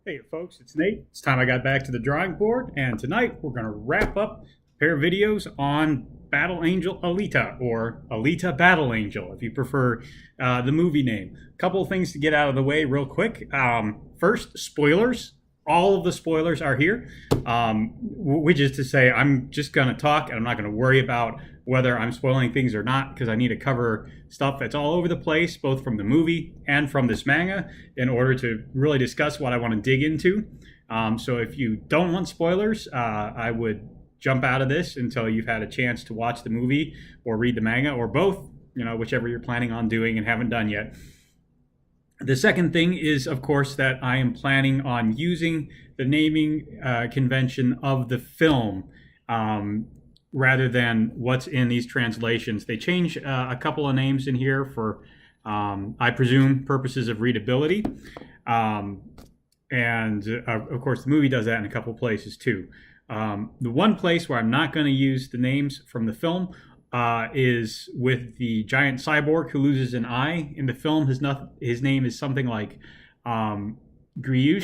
Hey folks, it's Nate. It's time I got back to the drawing board, and tonight we're going to wrap up a pair of videos on Battle Angel Alita, or Alita Battle Angel, if you prefer the movie name. A couple of things to get out of the way real quick. First, spoilers. All of the spoilers are here, which is to say I'm just going to talk and I'm not going to worry about whether I'm spoiling things or not, because I need to cover stuff that's all over the place, both from the movie and from this manga, in order to really discuss what I want to dig into. So if you don't want spoilers, I would jump out of this until you've had a chance to watch the movie or read the manga, or both, whichever you're planning on doing and haven't done yet. The second thing is, of course, that I am planning on using the naming convention of the film rather than what's in these translations. They change a couple of names in here for, I presume, purposes of readability. And of course, the movie does that in a couple places too. The one place where I'm not going to use the names from the film is with the giant cyborg who loses an eye. In the film, his name is something like Grijaski,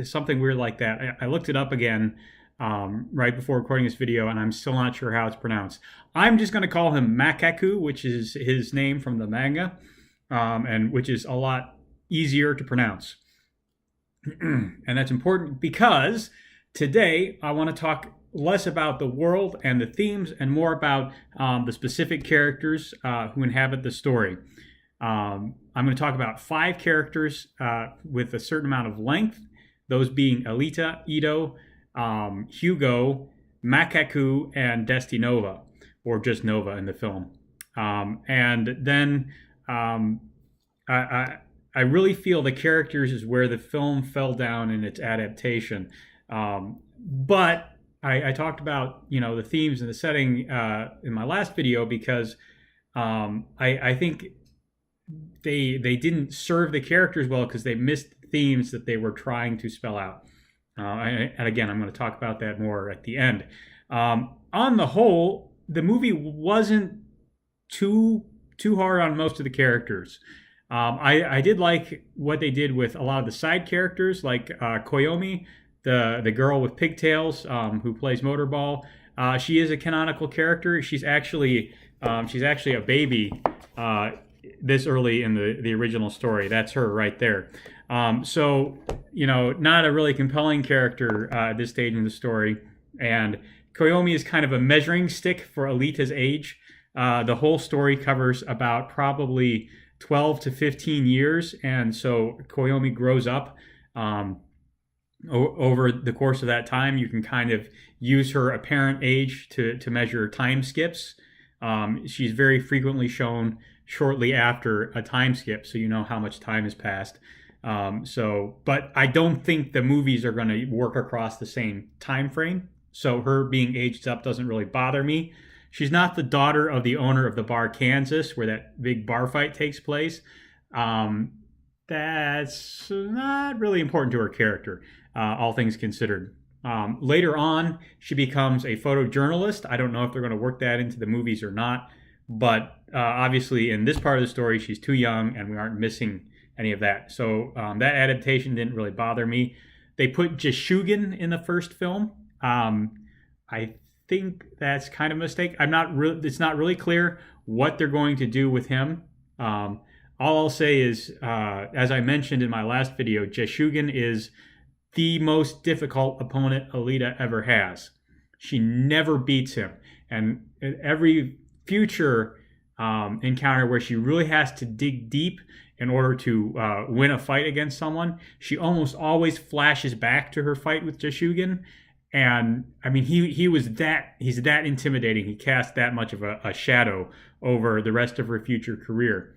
something weird like that. I looked it up again right before recording this video, and I'm still not sure how it's pronounced. I'm just going to call him Makaku, which is his name from the manga, and which is a lot easier to pronounce. And that's important because today I want to talk less about the world and the themes and more about the specific characters who inhabit the story. I'm going to talk about 5 characters with a certain amount of length, those being Alita, Ito, Hugo, Makaku, and Destinova, or just Nova in the film. And then I really feel the characters is where the film fell down in its adaptation. But I talked about the themes and the setting in my last video because I think they didn't serve the characters well because they missed themes that they were trying to spell out. And again, I'm going to talk about that more at the end. On the whole, the movie wasn't too hard on most of the characters. I did like what they did with a lot of the side characters, like Koyomi, the girl with pigtails who plays Motorball. She is a canonical character. She's actually a baby this early in the original story. That's her right there. So not a really compelling character at this stage in the story. And Koyomi is kind of a measuring stick for Alita's age. The whole story covers about probably 12 to 15 years, and so Koyomi grows up. Over the course of that time, you can kind of use her apparent age to measure time skips. She's very frequently shown shortly after a time skip, so you know how much time has passed. But I don't think the movies are going to work across the same time frame, so her being aged up doesn't really bother me. She's not the daughter of the owner of the bar Kansas, where that big bar fight takes place. That's not really important to her character, all things considered. Later on, she becomes a photojournalist. I don't know if they're going to work that into the movies or not, but obviously in this part of the story, she's too young, and we aren't missing any of that. So that adaptation didn't really bother me. They put Jashugan in the first film. I think that's kind of a mistake. It's not really clear what they're going to do with him. All I'll say is, as I mentioned in my last video, Jashugan is the most difficult opponent Alita ever has. She never beats him. And at every future encounter where she really has to dig deep in order to win a fight against someone, she almost always flashes back to her fight with Jashugan. And I mean, he's that intimidating. He cast that much of a shadow over the rest of her future career.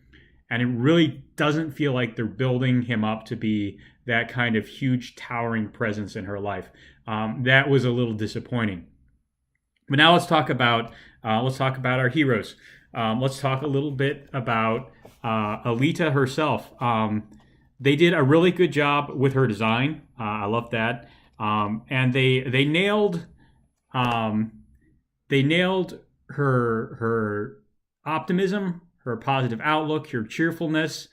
And it really doesn't feel like they're building him up to be that kind of huge, towering presence in her life. That was a little disappointing. But now let's talk about our heroes. Let's talk a little bit about Alita herself. They did a really good job with her design. I love that. And they nailed her optimism, her positive outlook, her cheerfulness,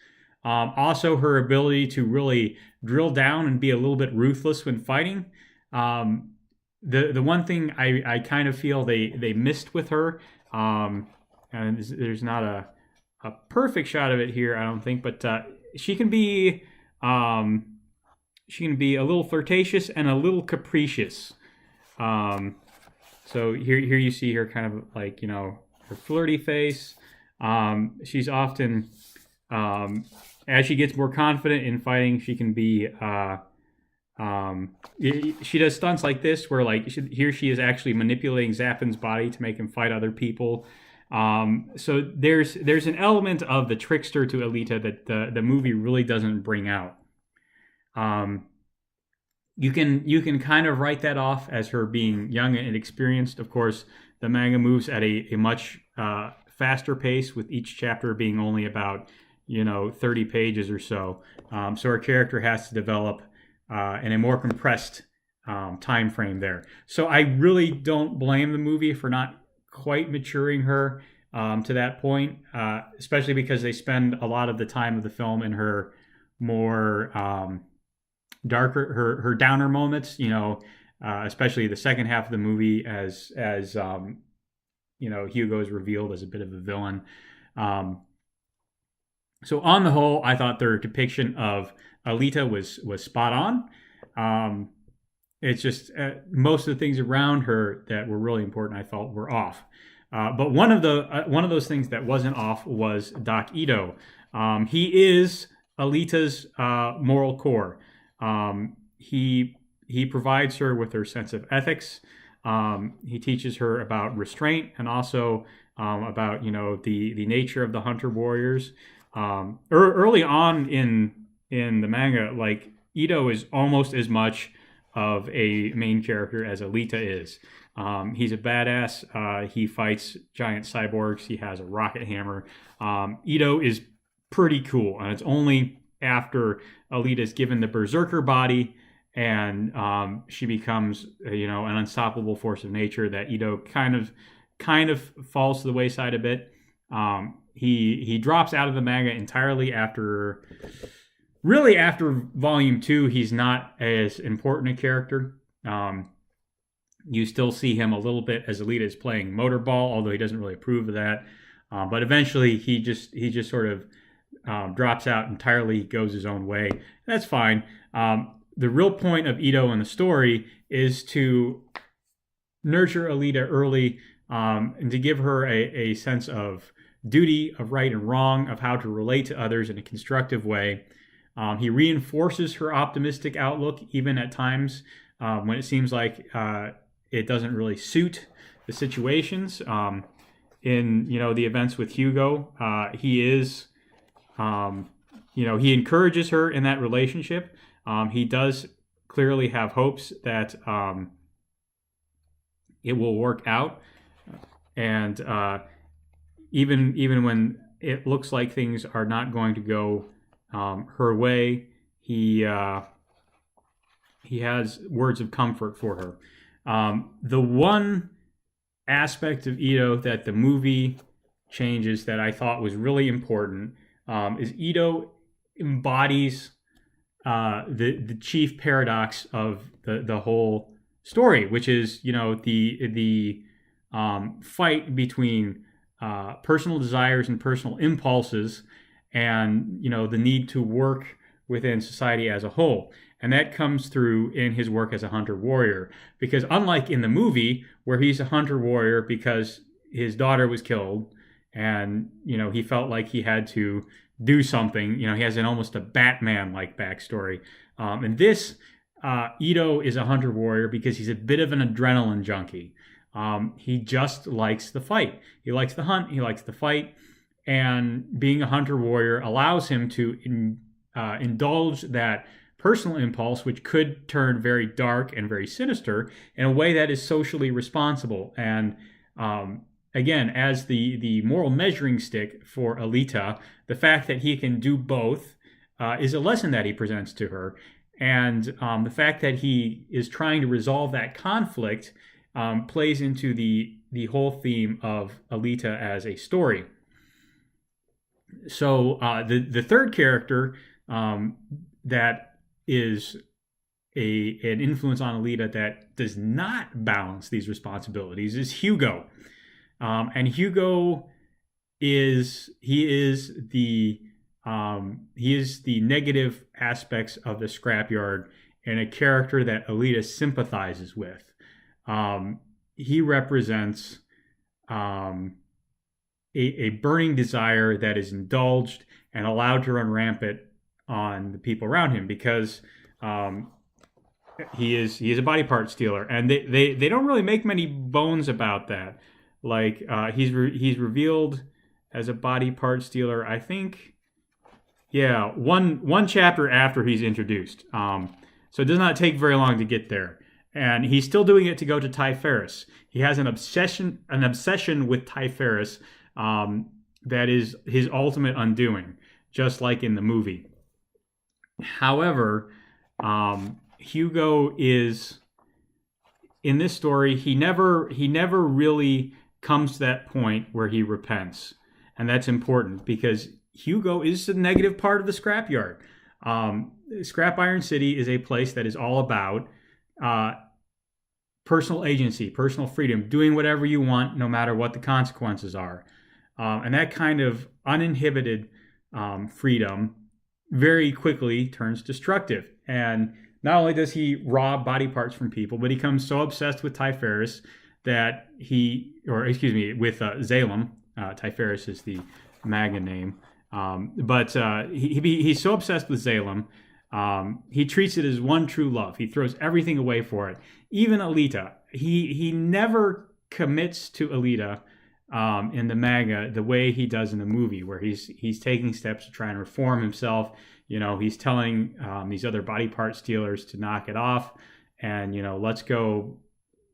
Also, her ability to really drill down and be a little bit ruthless when fighting. Um, the one thing I kind of feel they missed with her, and there's not a perfect shot of it here, I don't think, but she can be um, she can be a little flirtatious and a little capricious. Um, so here you see her kind of like, her flirty face. She's often, as she gets more confident in fighting, she can be. She does stunts like this where like here she is actually manipulating Zappin's body to make him fight other people. So there's an element of the trickster to Alita that the movie really doesn't bring out. You can kind of write that off as her being young and inexperienced. Of course, the manga moves at a much faster pace, with each chapter being only about 30 pages or so. So her character has to develop in a more compressed time frame there. So I really don't blame the movie for not quite maturing her to that point, especially because they spend a lot of the time of the film in her more darker, her downer moments, especially the second half of the movie as Hugo is revealed as a bit of a villain. So on the whole, I thought their depiction of Alita was spot on. It's just most of the things around her that were really important, I felt, were off. But one of those things that wasn't off was Doc Ito. He is Alita's moral core. He provides her with her sense of ethics. He teaches her about restraint and also about the nature of the hunter warriors. Early on in the manga, like Ito is almost as much of a main character as Alita is. He's a badass. He fights giant cyborgs. He has a rocket hammer. Ito is pretty cool, and it's only after Alita is given the berserker body and she becomes an unstoppable force of nature that Ito kind of falls to the wayside a bit. He drops out of the manga entirely after volume 2. He's not as important a character. You still see him a little bit as Alita is playing motorball, although he doesn't really approve of that. But eventually he just sort of drops out entirely, goes his own way. That's fine. The real point of Ito in the story is to nurture Alita early, and to give her a sense of duty, of right and wrong, of how to relate to others in a constructive way. He reinforces her optimistic outlook, even at times when it seems like it doesn't really suit the situations. In the events with Hugo, he encourages her in that relationship. He does clearly have hopes that it will work out, and even when it looks like things are not going to go her way, he has words of comfort for her. The one aspect of Ito that the movie changes that I thought was really important is Ito embodies the chief paradox of the whole story, which is the fight between personal desires and personal impulses, and the need to work within society as a whole. And that comes through in his work as a hunter warrior, because unlike in the movie where he's a hunter warrior because his daughter was killed and he felt like he had to do something, he has almost a Batman like backstory. And this Ito is a hunter warrior because he's a bit of an adrenaline junkie. He just likes the fight. He likes the hunt. He likes the fight. And being a hunter warrior allows him to indulge that personal impulse, which could turn very dark and very sinister, in a way that is socially responsible. And again, as the moral measuring stick for Alita, the fact that he can do both is a lesson that he presents to her. And the fact that he is trying to resolve that conflict plays into the whole theme of Alita as a story. So the third character um, that is an influence on Alita that does not balance these responsibilities is Hugo. And Hugo he is the negative aspects of the scrapyard and a character that Alita sympathizes with. He represents um, a burning desire that is indulged and allowed to run rampant on the people around him because um, he is a body part stealer, and they don't really make many bones about that. Like he's revealed as a body part stealer. I think, yeah, one chapter after he's introduced. So it does not take very long to get there, and he's still doing it to go to Ty Ferris. He has an obsession with Ty Ferris that is his ultimate undoing, just like in the movie. However, Hugo is in this story. He never really comes to that point where he repents, and that's important because Hugo is the negative part of the scrapyard. Scrap Iron City is a place that is all about uh, personal agency, personal freedom, doing whatever you want, no matter what the consequences are. And that kind of uninhibited freedom very quickly turns destructive. And not only does he rob body parts from people, but he becomes so obsessed with Ty Ferris that with Zalem. Ty Ferris is the MAGA name. But he's so obsessed with Zalem, he treats it as one true love. He throws everything away for it. Even Alita, he never commits to Alita in the MAGA the way he does in the movie, where he's taking steps to try and reform himself. He's telling these other body part stealers to knock it off, and let's go.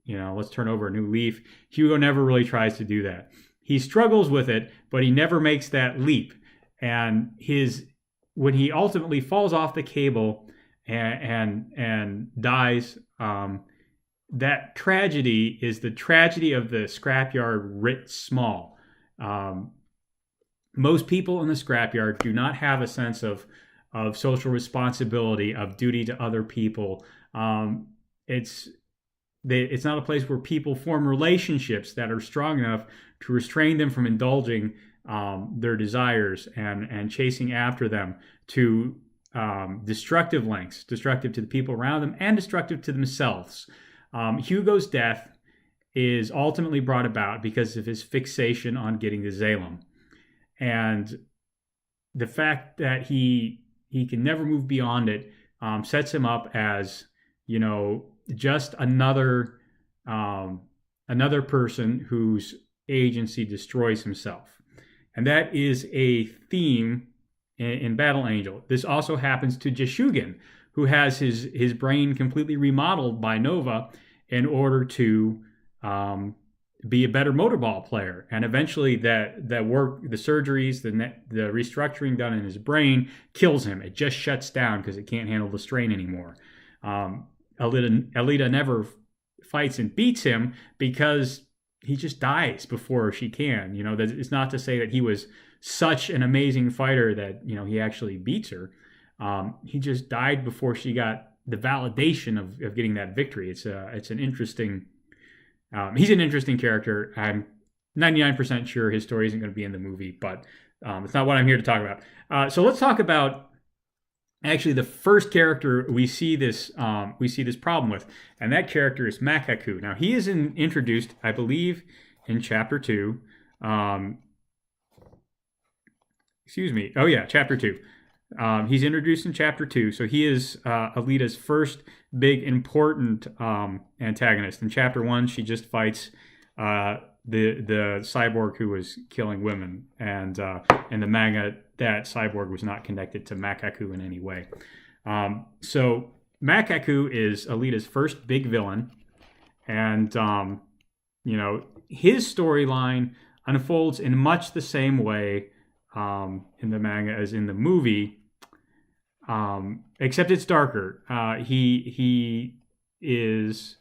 Let's turn over a new leaf. Hugo never really tries to do that. He struggles with it, but he never makes that leap. And when he ultimately falls off the cable and dies, that tragedy is the tragedy of the scrapyard writ small. Most people in the scrapyard do not have a sense of social responsibility, of duty to other people. It's not a place where people form relationships that are strong enough to restrain them from indulging their desires and chasing after them to destructive lengths, destructive to the people around them and destructive to themselves. Hugo's death is ultimately brought about because of his fixation on getting to Zalem. And the fact that he can never move beyond it sets him up as, just another person whose agency destroys himself. And that is a theme in Battle Angel. This also happens to Jashugin, who has his brain completely remodeled by Nova in order to be a better motorball player. And eventually that work, the surgeries, the restructuring done in his brain kills him. It just shuts down because it can't handle the strain anymore. Alita never fights and beats him because he just dies before she can. It's not to say that he was such an amazing fighter that, he actually beats her. He just died before she got the validation of getting that victory. It's an interesting, he's an interesting character. I'm 99% sure his story isn't going to be in the movie, but it's not what I'm here to talk about. So let's talk about actually the first character we see this problem with, and that character is Makaku. Now he is introduced, I believe, in chapter 2. Chapter 2. He's introduced in chapter 2, so he is Alita's first big important antagonist. In chapter 1, she just fights the cyborg who was killing women, and in the manga, that cyborg was not connected to Makaku in any way. So Makaku is Alita's first big villain, and his storyline unfolds in much the same way in the manga as in the movie, except it's darker. He was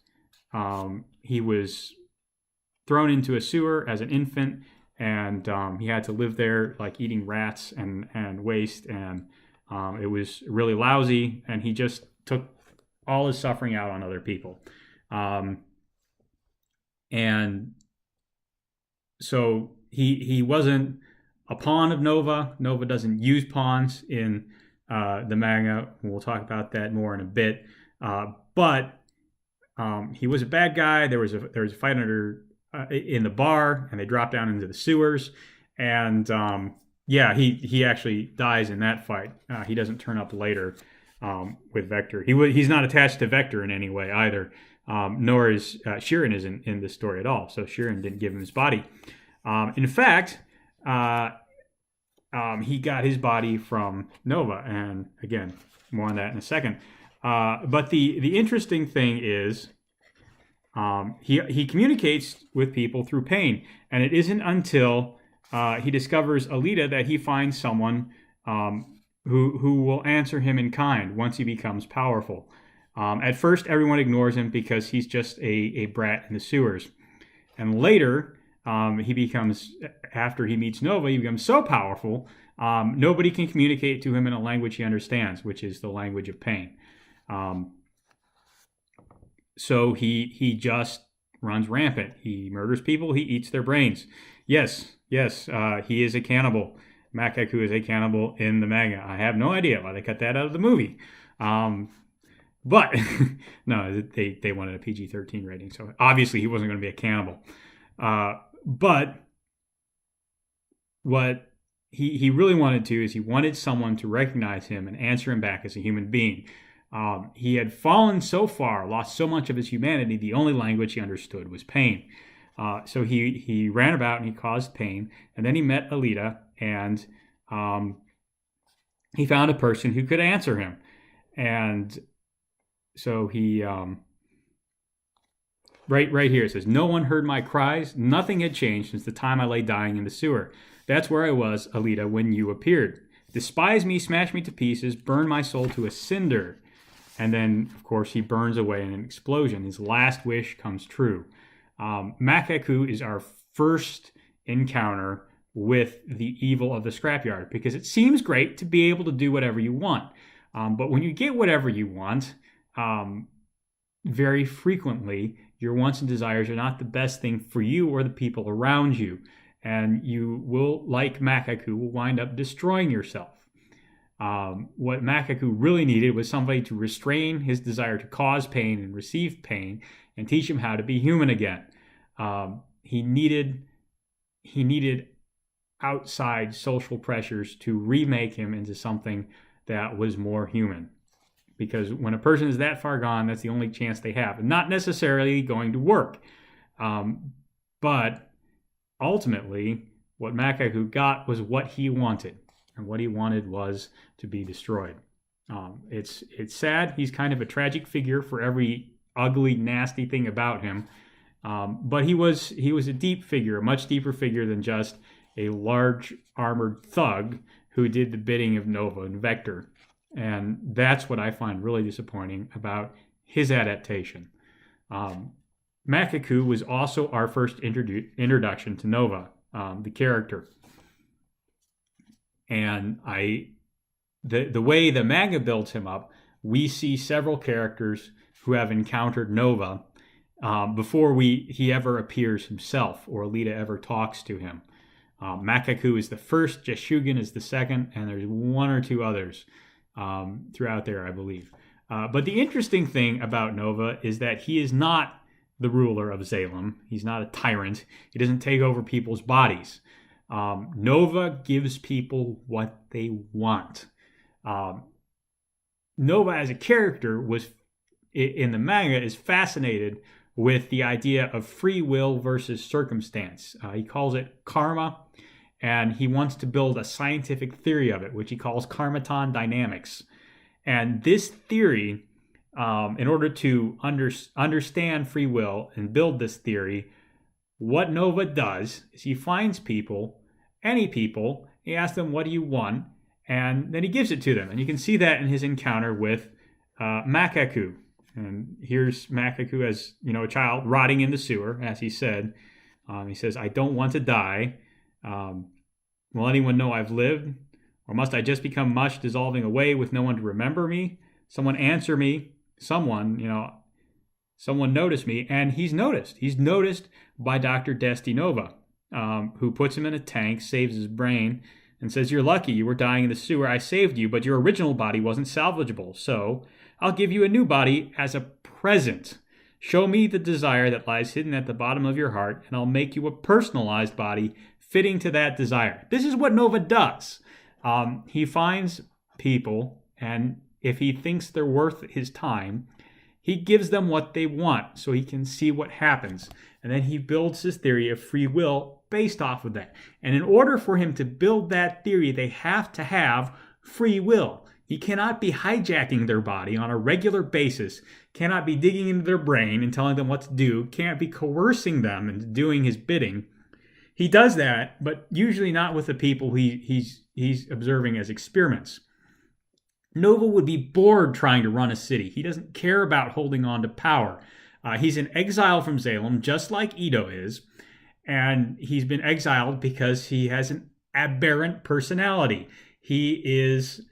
thrown into a sewer as an infant and he had to live there like eating rats and waste, and it was really lousy, and he just took all his suffering out on other people. Um, and so he wasn't a pawn of Nova. Nova doesn't use pawns in the manga. We'll talk about that more in a bit. But he was a bad guy. There was a fight under in the bar, and they dropped down into the sewers. And yeah, he actually dies in that fight. He doesn't turn up later with Vector. He's not attached to Vector in any way either. Nor is Sheeran isn't in this story at all. So Sheeran didn't give him his body. In fact, he got his body from Nova, and again, more on that in a second. But the interesting thing is, he communicates with people through pain, and it isn't until he discovers Alita that he finds someone who will answer him in kind once he becomes powerful. At first, everyone ignores him because he's just a brat in the sewers. And later, after he meets Nova, he becomes so powerful, nobody can communicate to him in a language he understands, which is the language of pain. So he just runs rampant. He murders people. He eats their brains. Yes, he is a cannibal. Makaku is a cannibal in the manga. I have no idea why they cut that out of the movie. But no, they wanted a PG-13 rating, so obviously he wasn't going to be a cannibal. But what he really wanted to is he wanted someone to recognize him and answer him back as a human being. He had fallen so far, lost so much of his humanity, the only language he understood was pain. So he ran about and he caused pain, and then he met Alita, and he found a person who could answer him. And so he, right here, it says, "No one heard my cries. Nothing had changed since the time I lay dying in the sewer. That's where I was, Alita, when you appeared. Despise me, smash me to pieces, burn my soul to a cinder." And then, of course, he burns away in an explosion. His last wish comes true. Makaku is our first encounter with the evil of the scrapyard, because it seems great to be able to do whatever you want. But when you get whatever you want, very frequently, your wants and desires are not the best thing for you or the people around you. And you will, like Makaku, will wind up destroying yourself. What Makaku really needed was somebody to restrain his desire to cause pain and receive pain and teach him how to be human again. He needed outside social pressures to remake him into something that was more human. Because when a person is that far gone, that's the only chance they have. Not necessarily going to work. But ultimately, what Makaku got was what he wanted. And what he wanted was to be destroyed. It's sad. He's kind of a tragic figure for every ugly, nasty thing about him. But he was a deep figure, a much deeper figure than just a large armored thug who did the bidding of Nova and Vector. And that's what I find really disappointing about his adaptation. Makaku was also our first introduction to Nova, the character. And the way the manga builds him up, we see several characters who have encountered Nova before he ever appears himself or Alita ever talks to him. Makaku is the first, Jeshugen is the second, and there's one or two others throughout there, I believe. But the interesting thing about Nova is that he is not the ruler of Salem. He's not a tyrant. He doesn't take over people's bodies. Nova gives people what they want. Nova as a character in the manga is fascinated with the idea of free will versus circumstance. He calls it karma, and he wants to build a scientific theory of it, which he calls karmaton dynamics. And this theory, in order to understand free will and build this theory, what Nova does is he finds people, any people, he asks them, "What do you want?" And then he gives it to them. And you can see that in his encounter with Makaku. And here's Makaku as, a child rotting in the sewer, as he said. He says, "I don't want to die." Will anyone know I've lived? Or must I just become mush, dissolving away with no one to remember me? Someone answer me. Someone noticed me, and he's noticed. He's noticed by Dr. Destinova, who puts him in a tank, saves his brain, and says, "You're lucky. You were dying in the sewer. I saved you, but your original body wasn't salvageable. So I'll give you a new body as a present. Show me the desire that lies hidden at the bottom of your heart, and I'll make you a personalized body fitting to that desire." This is what Nova does. He finds people, and if he thinks they're worth his time, he gives them what they want so he can see what happens. And then he builds his theory of free will based off of that. And in order for him to build that theory, they have to have free will. He cannot be hijacking their body on a regular basis, cannot be digging into their brain and telling them what to do, can't be coercing them into doing his bidding. He does that, but usually not with the people he's observing as experiments. Nova would be bored trying to run a city. He doesn't care about holding on to power. He's in exile from Salem, just like Ito is, and he's been exiled because he has an aberrant personality. He is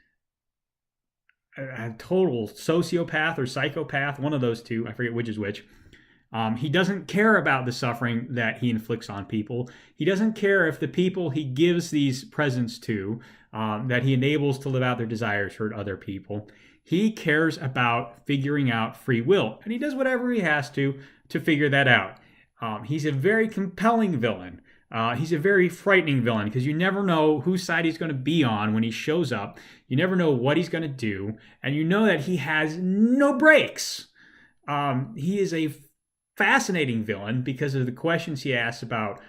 a total sociopath or psychopath, one of those two. I forget which is which. He doesn't care about the suffering that he inflicts on people. He doesn't care if the people he gives these presents to, that he enables to live out their desires, hurt other people. He cares about figuring out free will, and he does whatever he has to figure that out. He's a very compelling villain. He's a very frightening villain because you never know whose side he's going to be on when he shows up. You never know what he's going to do, and you know that he has no brakes. He is a fascinating villain because of the questions he asks about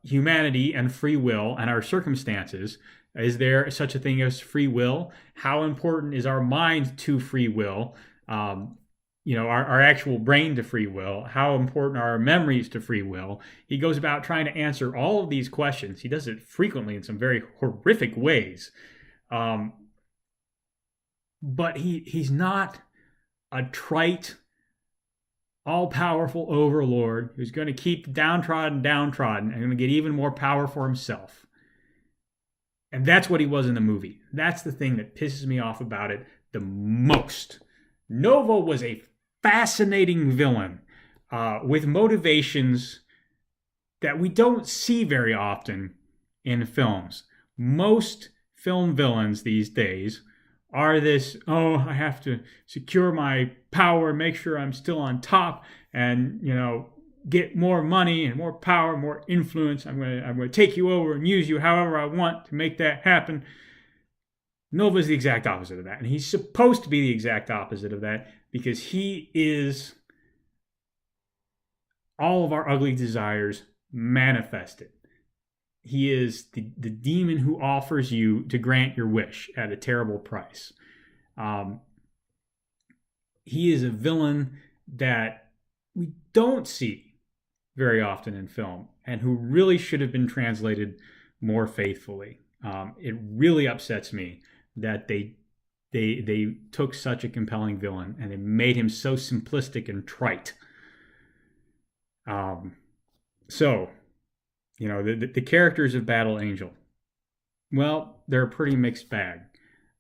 humanity and free will and our circumstances. Is there such a thing as free will? How important is our mind to free will? Our actual brain to free will. How important are our memories to free will? He goes about trying to answer all of these questions. He does it frequently in some very horrific ways. But he's not a trite, all-powerful overlord who's going to keep the downtrodden and going to get even more power for himself. And that's what he was in the movie. That's the thing that pisses me off about it the most. Nova was a fascinating villain with motivations that we don't see very often in films. Most film villains these days are this, I have to secure my power, make sure I'm still on top, and, get more money and more power, more influence. I'm going to take you over and use you however I want to make that happen. Nova's the exact opposite of that. And he's supposed to be the exact opposite of that because he is all of our ugly desires manifested. He is the demon who offers you to grant your wish at a terrible price. He is a villain that we don't see very often in film and who really should have been translated more faithfully. It really upsets me that they took such a compelling villain and they made him so simplistic and trite. The characters of Battle Angel, well, they're a pretty mixed bag.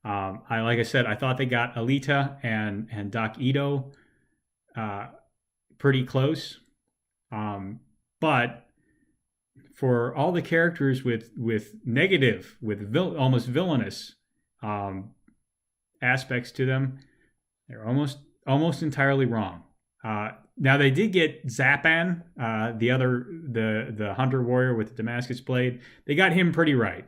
Like I said, I thought they got Alita and Doc Ito pretty close. But for all the characters with negative, almost villainous aspects to them, they're almost entirely wrong. Now they did get Zapan, the hunter warrior with the Damascus blade. They got him pretty right.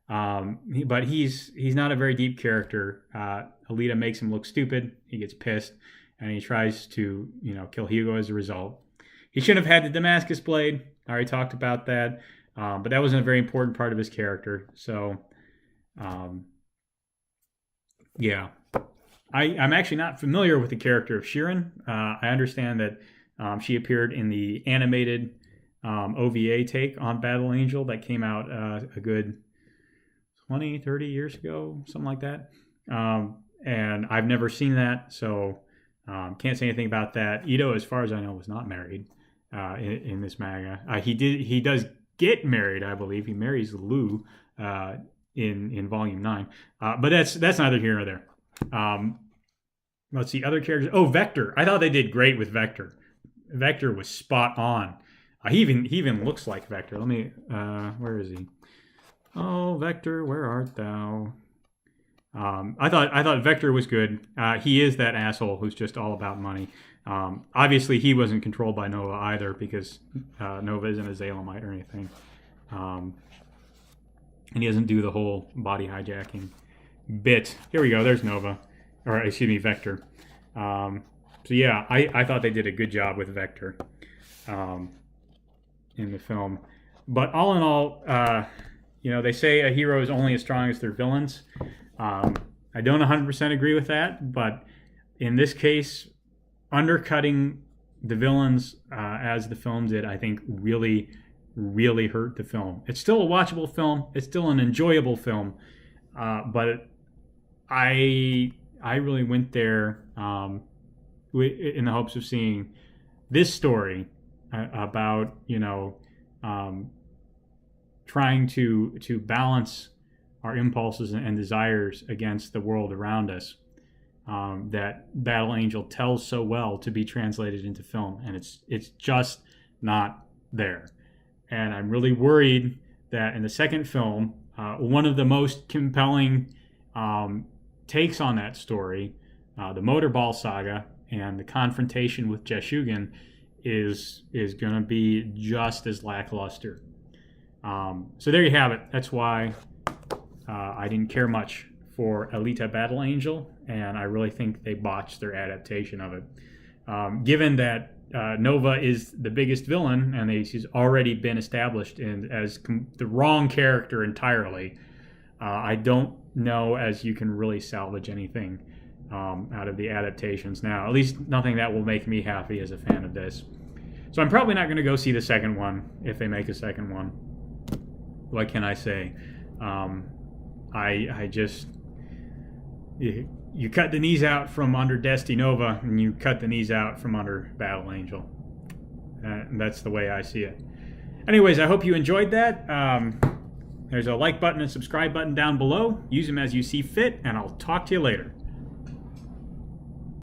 But he's not a very deep character. Alita makes him look stupid. He gets pissed, and he tries to kill Hugo as a result. He shouldn't have had the Damascus blade. I already talked about that. But that wasn't a very important part of his character. So, yeah. I'm actually not familiar with the character of Sheeran. I understand that she appeared in the animated OVA take on Battle Angel that came out a good 20, 30 years ago, something like that. And I've never seen that, so can't say anything about that. Ito, as far as I know, was not married in this manga. He does get married, I believe. He marries Lou in Volume 9. But that's neither here nor there. Let's see, other characters. Oh, Vector. I thought they did great with Vector. Vector was spot on. He even looks like Vector. Let me, where is he? Oh, Vector, where art thou? I thought Vector was good. He is that asshole who's just all about money. Obviously, he wasn't controlled by Nova either because Nova isn't a Zalemite or anything. And he doesn't do the whole body hijacking bit. Here we go. There's Nova. Or, excuse me, Vector. So, yeah, I thought they did a good job with Vector in the film. But all in all, they say a hero is only as strong as their villains. I don't 100% agree with that, but in this case, undercutting the villains as the film did, I think really, really hurt the film. It's still a watchable film. It's still an enjoyable film, but I really went there in the hopes of seeing this story about trying to balance our impulses and desires against the world around us that Battle Angel tells so well to be translated into film, and it's just not there. And I'm really worried that in the second film, one of the most compelling takes on that story, the Motorball Saga and the confrontation with Jeshugan, is going to be just as lackluster. So there you have it. That's why I didn't care much for Alita Battle Angel, and I really think they botched their adaptation of it. Given that Nova is the biggest villain, and he's already been established as the wrong character entirely, I don't know as you can really salvage anything out of the adaptations now. At least nothing that will make me happy as a fan of this. So I'm probably not going to go see the second one if they make a second one. What can I say? I just... You cut the knees out from under Desti Nova, and you cut the knees out from under Battle Angel. And that's the way I see it. Anyways, I hope you enjoyed that. There's a like button and subscribe button down below. Use them as you see fit, and I'll talk to you later.